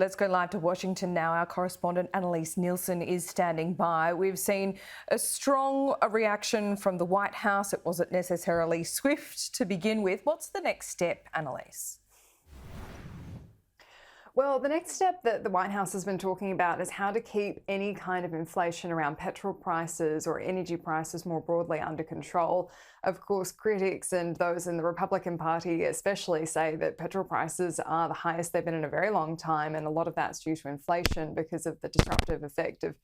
Let's go live to Washington now. Our correspondent Annalise Nielsen is standing by. We've seen a strong reaction from the White House. It wasn't necessarily swift to begin with. What's the next step, Annalise? Well, the next step that the White House has been talking about is how to keep any kind of inflation around petrol prices or energy prices more broadly under control. Of course, critics and those in the Republican Party especially say that petrol prices are the highest they've been in a very long time, and a lot of that's due to inflation because of the disruptive effect of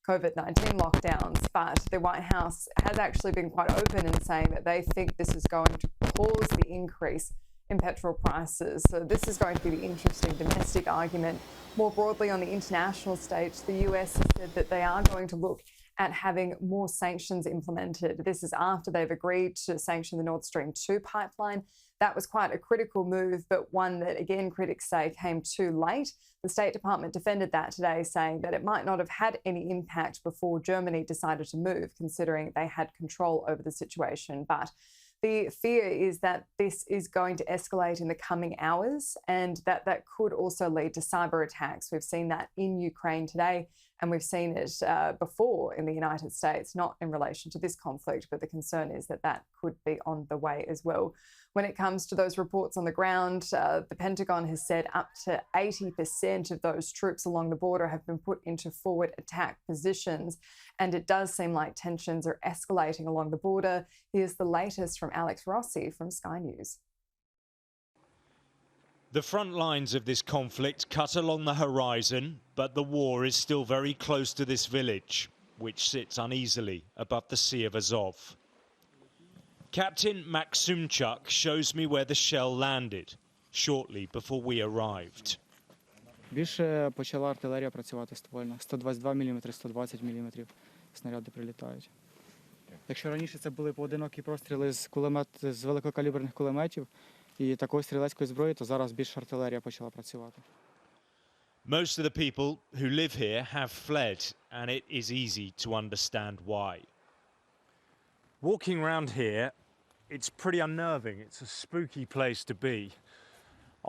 COVID-19 lockdowns. But the White House has actually been quite open in saying that they think this is going to cause the increase in petrol prices. So this is going to be the interesting domestic argument. More broadly on the international stage, the US has said that they are going to look at having more sanctions implemented. This is after they've agreed to sanction the Nord Stream 2 pipeline. That was quite a critical move, but one that, again, critics say came too late. The State Department defended that today, saying that it might not have had any impact before Germany decided to move, considering they had control over the situation. But the fear is that this is going to escalate in the coming hours, and that could also lead to cyber attacks. We've seen that in Ukraine today, and we've seen it before in the United States, not in relation to this conflict, but the concern is that that could be on the way as well. When it comes to those reports on the ground, the Pentagon has said up to 80% of those troops along the border have been put into forward attack positions, and it does seem like tensions are escalating along the border. Here's the latest from Alex Rossi from Sky News. The front lines of this conflict cut along the horizon, but the war is still very close to this village, which sits uneasily above the Sea of Azov. Captain Maksumchuk shows me where the shell landed shortly before we arrived. Більше почала артилерія працювати ствольна. 122 мм, 120 мм снаряди прилітають. Якщо раніше це були поодинокі простріли з великокаліберних кулеметів і такої стрілецької зброї, то зараз більше артилерія почала працювати. Most of the people who live here have fled, and it is easy to understand why. Walking around here, it's pretty unnerving. It's a spooky place to be.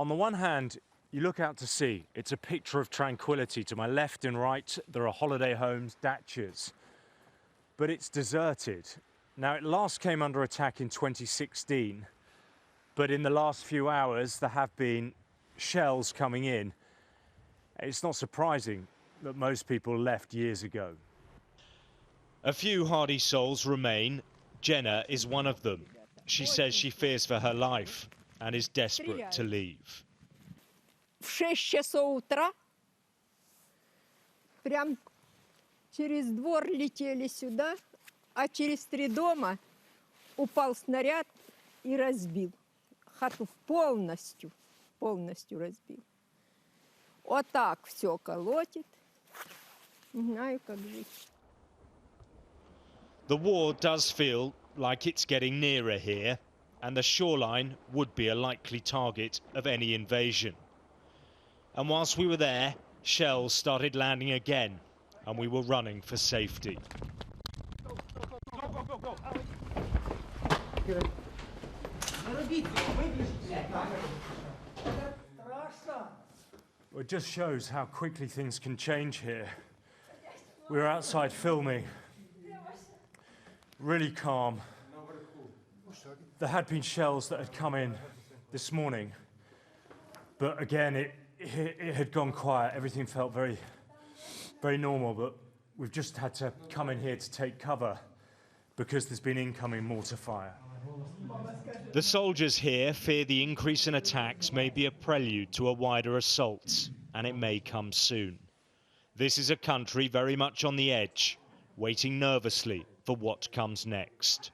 On the one hand, you look out to sea. It's a picture of tranquility. To my left and right, there are holiday homes, dachas. But it's deserted. Now, it last came under attack in 2016, but in the last few hours, there have been shells coming in. It's not surprising that most people left years ago. A few hardy souls remain. Jenna is one of them. She says she fears for her life and is desperate to leave. В 6 часов утра прям через двор летели сюда, а через 3 дома упал снаряд и разбил. Хату полностью разбил. Вот так все колотит. Не знаю, как жить. The war does feel like it's getting nearer here, and the shoreline would be a likely target of any invasion. And whilst we were there, shells started landing again, and we were running for safety. It just shows how quickly things can change here. We were outside filming, really calm. There had been shells that had come in this morning, but again, it had gone quiet. Everything felt very, very normal, but we've just had to come in here to take cover because there's been incoming mortar fire. The soldiers here fear the increase in attacks may be a prelude to a wider assault, and it may come soon. This is a country very much on the edge, waiting nervously for what comes next.